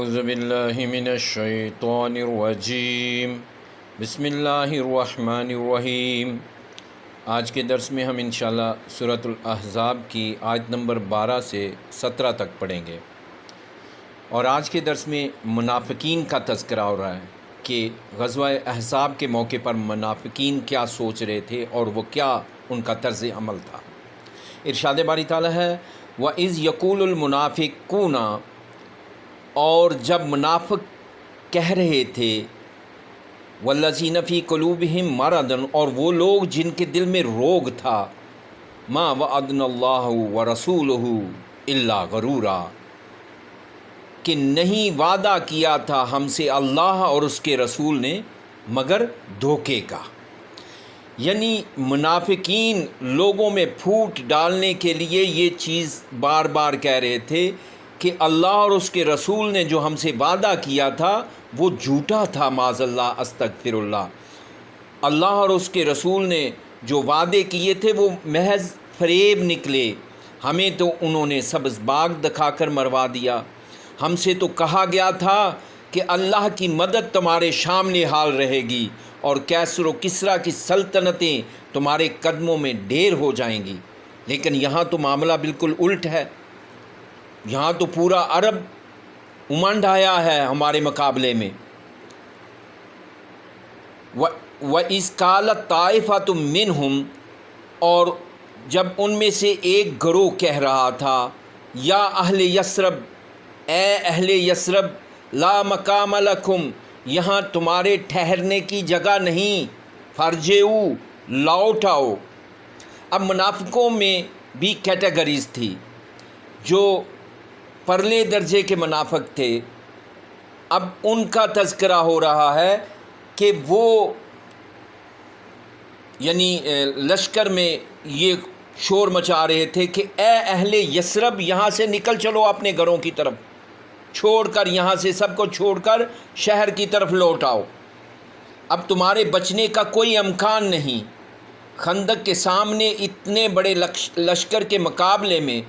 اعوذ باللہ من الشیطان الرجیم بسم اللہ الرحمن الرحیم۔ آج کے درس میں ہم انشاءاللہ سورۃ الاحزاب کی آیت نمبر 12 سے 17 تک پڑھیں گے، اور آج کے درس میں منافقین کا تذکرہ ہو رہا ہے کہ غزوہ احزاب کے موقع پر منافقین کیا سوچ رہے تھے اور وہ کیا ان کا طرز عمل تھا۔ ارشاد باری تعالیٰ ہے وَإِذْ يَقُولُ الْمُنَافِقُونَ، اور جب منافق کہہ رہے تھے وَالَّذِينَ فِي قُلُوبِهِم مَرَضٌ، اور وہ لوگ جن کے دل میں روگ تھا، مَا وَعَدْنَا اللَّهُ وَرَسُولُهُ إِلَّا غَرُورًا، کہ نہیں وعدہ کیا تھا ہم سے اللہ اور اس کے رسول نے مگر دھوکے کا۔ یعنی منافقین لوگوں میں پھوٹ ڈالنے کے لیے یہ چیز بار بار کہہ رہے تھے کہ اللہ اور اس کے رسول نے جو ہم سے وعدہ کیا تھا وہ جھوٹا تھا، معاذ اللہ استغفر اللہ۔ اللہ اور اس کے رسول نے جو وعدے کیے تھے وہ محض فریب نکلے، ہمیں تو انہوں نے سبز باغ دکھا کر مروا دیا۔ ہم سے تو کہا گیا تھا کہ اللہ کی مدد تمہارے سامنے حال رہے گی اور کیسر و کسریٰ کی سلطنتیں تمہارے قدموں میں ڈھیر ہو جائیں گی، لیکن یہاں تو معاملہ بالکل الٹ ہے۔ یہاں تو پورا عرب امنڈ آیا ہے ہمارے مقابلے میں۔ وَإِذْ قَالَتْ طَائِفَةٌ مِّنْهُمْ، اور جب ان میں سے ایک گروہ کہہ رہا تھا یا اہل یثرب، اے اہل یثرب، لا مقام لکم، یہاں تمہارے ٹھہرنے کی جگہ نہیں، فرجعوا، لوٹ آؤ۔ اب منافقوں میں بھی کیٹیگریز تھی۔ جو پرلے درجے کے منافق تھے، اب ان کا تذکرہ ہو رہا ہے کہ وہ یعنی لشکر میں یہ شور مچا رہے تھے کہ اے اہل یثرب، یہاں سے نکل چلو اپنے گھروں کی طرف، چھوڑ کر یہاں سے سب کو چھوڑ کر شہر کی طرف لوٹ آؤ، اب تمہارے بچنے کا کوئی امکان نہیں۔ خندق کے سامنے اتنے بڑے لشکر کے مقابلے میں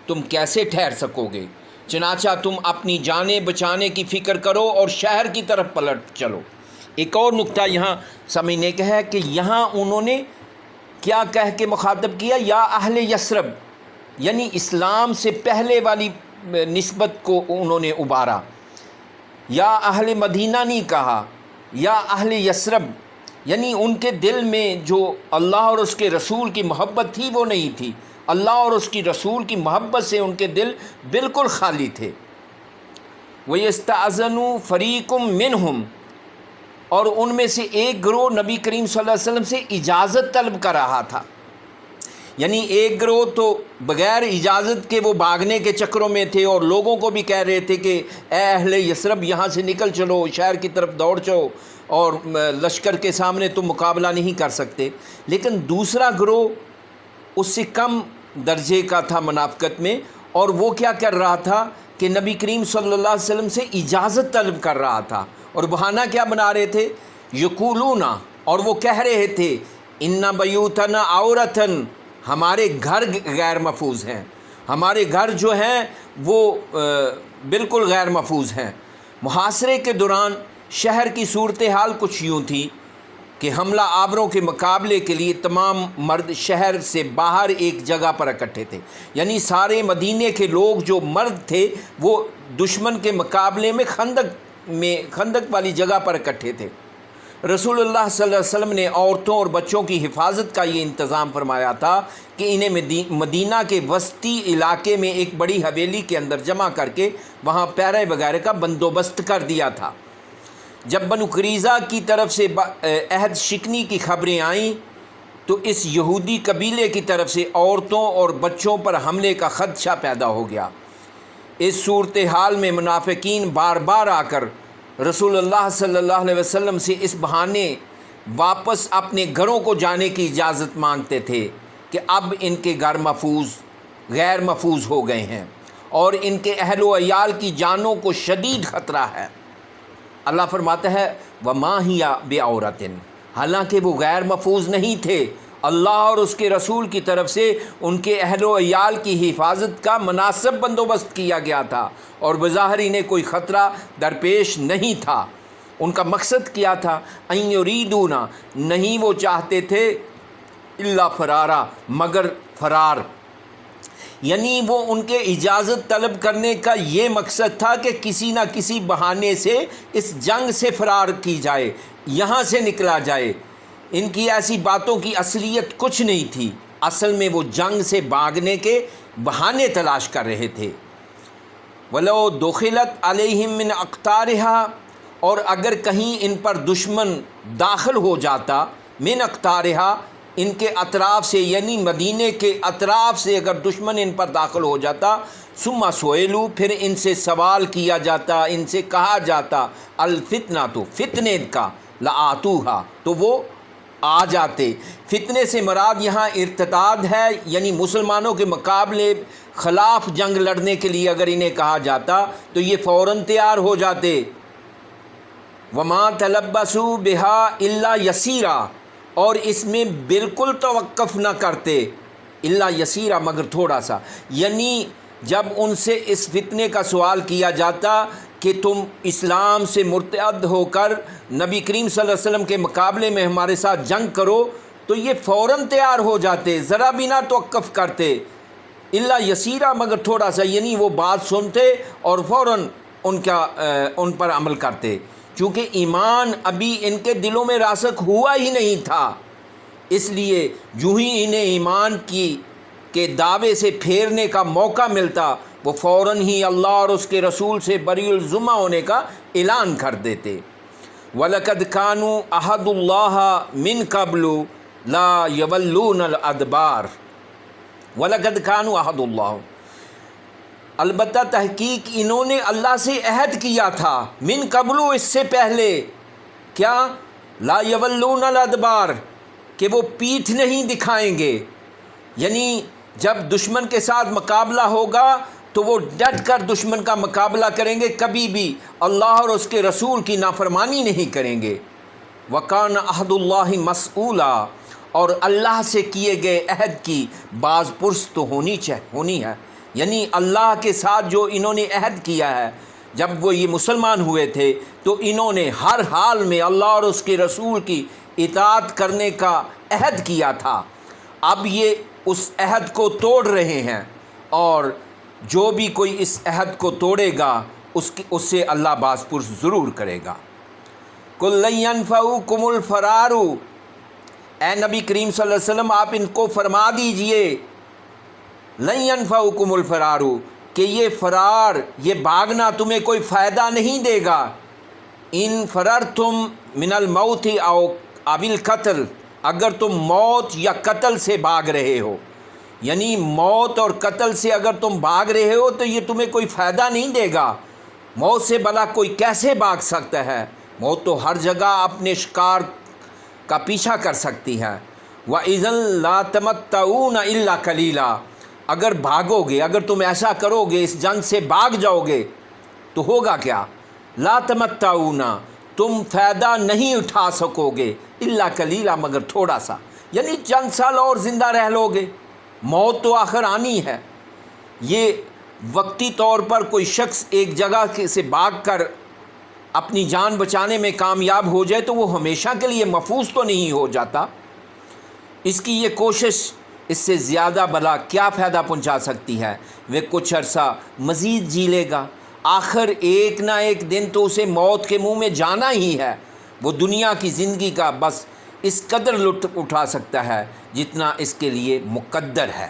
تم کیسے ٹھہر سکو گے؟ چنانچہ تم اپنی جانیں بچانے کی فکر کرو اور شہر کی طرف پلٹ چلو۔ ایک اور نقطہ یہاں سمجھنے کا ہے کہ یہاں انہوں نے کیا کہہ کے مخاطب کیا، یا اہل یثرب، یعنی اسلام سے پہلے والی نسبت کو انہوں نے ابھارا۔ یا اہل مدینہ نہیں کہا، یا اہل یثرب، یعنی ان کے دل میں جو اللہ اور اس کے رسول کی محبت تھی وہ نہیں تھی۔ اللہ اور اس کی رسول کی محبت سے ان کے دل بالکل خالی تھے۔ وَيَسْتَأْذَنُ فَرِيقٌ مِّنْهُمْ، اور ان میں سے ایک گروہ نبی کریم صلی اللہ علیہ وسلم سے اجازت طلب کر رہا تھا۔ یعنی ایک گروہ تو بغیر اجازت کے وہ بھاگنے کے چکروں میں تھے اور لوگوں کو بھی کہہ رہے تھے کہ اے اہل یثرب، یہاں سے نکل چلو، شہر کی طرف دوڑ چلو، اور لشکر کے سامنے تم مقابلہ نہیں کر سکتے۔ لیکن دوسرا گروہ اس سے کم درجے کا تھا منافقت میں، اور وہ کیا کر رہا تھا کہ نبی کریم صلی اللہ علیہ وسلم سے اجازت طلب کر رہا تھا، اور بہانہ کیا بنا رہے تھے، یقولون، اور وہ کہہ رہے تھے ان بیوتنا عورتن، ہمارے گھر غیر محفوظ ہیں، ہمارے گھر جو ہیں وہ بالکل غیر محفوظ ہیں۔ محاصرے کے دوران شہر کی صورتحال کچھ یوں تھی کہ حملہ آوروں کے مقابلے کے لیے تمام مرد شہر سے باہر ایک جگہ پر اکٹھے تھے۔ یعنی سارے مدینے کے لوگ جو مرد تھے وہ دشمن کے مقابلے میں خندق والی جگہ پر اکٹھے تھے۔ رسول اللہ صلی اللہ علیہ وسلم نے عورتوں اور بچوں کی حفاظت کا یہ انتظام فرمایا تھا کہ انہیں مدینہ کے وسطی علاقے میں ایک بڑی حویلی کے اندر جمع کر کے وہاں پہرے وغیرہ کا بندوبست کر دیا تھا۔ جب بنو قریظہ کی طرف سے عہد شکنی کی خبریں آئیں تو اس یہودی قبیلے کی طرف سے عورتوں اور بچوں پر حملے کا خدشہ پیدا ہو گیا۔ اس صورتحال میں منافقین بار بار آ کر رسول اللہ صلی اللہ علیہ وسلم سے اس بہانے واپس اپنے گھروں کو جانے کی اجازت مانگتے تھے کہ اب ان کے گھر غیر محفوظ ہو گئے ہیں اور ان کے اہل و عیال کی جانوں کو شدید خطرہ ہے۔ اللہ فرماتا ہے وَمَا هِيَ بِعَوْرَةٍ، حالانکہ وہ غیر محفوظ نہیں تھے اللہ اور اس کے رسول کی طرف سے ان کے اہل و عیال کی حفاظت کا مناسب بندوبست کیا گیا تھا، اور بظاہر انہیں کوئی خطرہ درپیش نہیں تھا۔ ان کا مقصد کیا تھا؟ ان یریدون، نہیں وہ چاہتے تھے، الا فرارا، مگر فرار، یعنی وہ ان کے اجازت طلب کرنے کا یہ مقصد تھا کہ کسی نہ کسی بہانے سے اس جنگ سے فرار کی جائے، یہاں سے نکلا جائے۔ ان کی ایسی باتوں کی اصلیت کچھ نہیں تھی، اصل میں وہ جنگ سے بھاگنے کے بہانے تلاش کر رہے تھے۔ وَلَوْ دُخِلَتْ عَلَيْهِمْ مِنْ أَقْطَارِهَا، اور اگر کہیں ان پر دشمن داخل ہو جاتا، من اقطارها، ان کے اطراف سے، یعنی مدینے کے اطراف سے اگر دشمن ان پر داخل ہو جاتا، ثم سئلوا، پھر ان سے سوال کیا جاتا، ان سے کہا جاتا، الفتنہ، تو فتنے کا، لآتوها، تو وہ آ جاتے۔ فتنے سے مراد یہاں ارتداد ہے، یعنی مسلمانوں کے مقابلے خلاف جنگ لڑنے کے لیے اگر انہیں کہا جاتا تو یہ فوراً تیار ہو جاتے۔ وما تلبسوا بها الا یسیرا، اور اس میں بالکل توقف نہ کرتے، الا یسیرا، مگر تھوڑا سا، یعنی جب ان سے اس فتنے کا سوال کیا جاتا کہ تم اسلام سے مرتد ہو کر نبی کریم صلی اللہ علیہ وسلم کے مقابلے میں ہمارے ساتھ جنگ کرو، تو یہ فوراً تیار ہو جاتے، ذرا بھی نہ توقف کرتے، الا یسیرا، مگر تھوڑا سا، یعنی وہ بات سنتے اور فوراً ان پر عمل کرتے، چونکہ ایمان ابھی ان کے دلوں میں راسخ ہوا ہی نہیں تھا، اس لیے جو ہی انہیں ایمان کے دعوے سے پھیرنے کا موقع ملتا، وہ فوراً ہی اللہ اور اس کے رسول سے بری الذمہ ہونے کا اعلان کر دیتے۔ وَلَقَدْ كَانُوا عَهْدُ اللَّهِ مِنْ قَبْلُ لَا يَوَلُّونَ الْأَدْبَارَ۔ وَلَقَدْ كَانُوا عَهْدُ اللَّهِ، البتہ تحقیق انہوں نے اللہ سے عہد کیا تھا، من قبل، اس سے پہلے، کیا؟ لا یولون الادبار، کہ وہ پیٹھ نہیں دکھائیں گے، یعنی جب دشمن کے ساتھ مقابلہ ہوگا تو وہ ڈٹ کر دشمن کا مقابلہ کریں گے، کبھی بھی اللہ اور اس کے رسول کی نافرمانی نہیں کریں گے۔ وَكَانَ عَهْدُ اللَّهِ مَسْئُولًا، اور اللہ سے کیے گئے عہد کی باز پرس تو ہونی ہے، یعنی اللہ کے ساتھ جو انہوں نے عہد کیا ہے، جب وہ یہ مسلمان ہوئے تھے تو انہوں نے ہر حال میں اللہ اور اس کے رسول کی اطاعت کرنے کا عہد کیا تھا، اب یہ اس عہد کو توڑ رہے ہیں، اور جو بھی کوئی اس عہد کو توڑے گا اس سے اللہ باز پرس ضرور کرے گا۔ قُل لَن يَنفَعُكُمُ الْفَرَارُ، اے نبی کریم صلی اللہ علیہ وسلم آپ ان کو فرما دیجئے، لَن يَنفَعُكُمُ الْفَرَارُ، کہ یہ فرار، یہ بھاگنا تمہیں کوئی فائدہ نہیں دے گا، ان فررتم من الموت او القتل، اگر تم موت یا قتل سے بھاگ رہے ہو، یعنی موت اور قتل سے اگر تم بھاگ رہے ہو تو یہ تمہیں کوئی فائدہ نہیں دے گا۔ موت سے بھلا کوئی کیسے بھاگ سکتا ہے؟ موت تو ہر جگہ اپنے شکار کا پیچھا کر سکتی ہے۔ وَإِذًا لَا تَمَتَّعُونَ إِلَّا قَلِيلًا، اگر بھاگو گے، اگر تم ایسا کرو گے، اس جنگ سے بھاگ جاؤ گے تو ہوگا کیا؟ لا تمتعون، تم فائدہ نہیں اٹھا سکو گے، الا قلیلا، مگر تھوڑا سا، یعنی چند سال اور زندہ رہ لو گے، موت تو آخر آنی ہے۔ یہ وقتی طور پر کوئی شخص ایک جگہ سے بھاگ کر اپنی جان بچانے میں کامیاب ہو جائے تو وہ ہمیشہ کے لیے محفوظ تو نہیں ہو جاتا، اس کی یہ کوشش اس سے زیادہ بھلا کیا فائدہ پہنچا سکتی ہے؟ وہ کچھ عرصہ مزید جی لے گا، آخر ایک نہ ایک دن تو اسے موت کے منہ میں جانا ہی ہے، وہ دنیا کی زندگی کا بس اس قدر لطف اٹھا سکتا ہے جتنا اس کے لیے مقدر ہے۔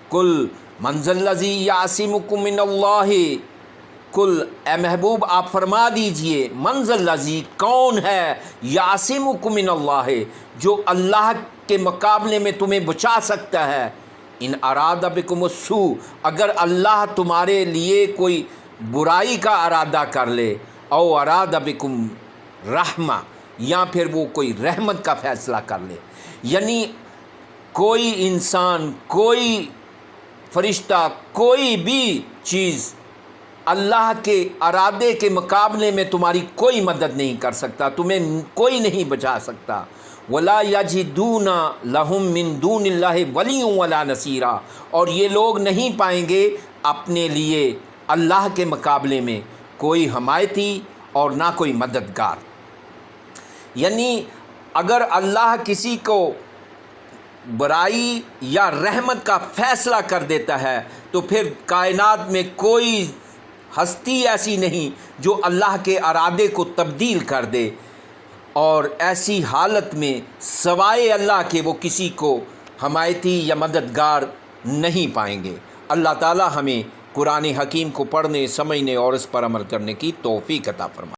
کل من ذا الذی یعصمکم من اللہ، کل اے محبوب آپ فرما دیجئے، من ذا الذی، کون ہے، یعصمکم من اللہ، جو اللہ کے مقابلے میں تمہیں بچا سکتا ہے، ان اراد بکم السوء، اگر اللہ تمہارے لیے کوئی برائی کا ارادہ کر لے، او اراد بکم رحمہ، یا پھر وہ کوئی رحمت کا فیصلہ کر لے، یعنی کوئی انسان، کوئی فرشتہ، کوئی بھی چیز اللہ کے ارادے کے مقابلے میں تمہاری کوئی مدد نہیں کر سکتا، تمہیں کوئی نہیں بچا سکتا۔ ولا یجدون لہم من دون اللہ ولی ولا نصیرا، اور یہ لوگ نہیں پائیں گے اپنے لیے اللہ کے مقابلے میں کوئی حمایتی اور نہ کوئی مددگار۔ یعنی اگر اللہ کسی کو برائی یا رحمت کا فیصلہ کر دیتا ہے تو پھر کائنات میں کوئی ہستی ایسی نہیں جو اللہ کے ارادے کو تبدیل کر دے، اور ایسی حالت میں سوائے اللہ کے وہ کسی کو حمایتی یا مددگار نہیں پائیں گے۔ اللہ تعالی ہمیں قرآن حکیم کو پڑھنے، سمجھنے اور اس پر عمل کرنے کی توفیق عطا فرمائے۔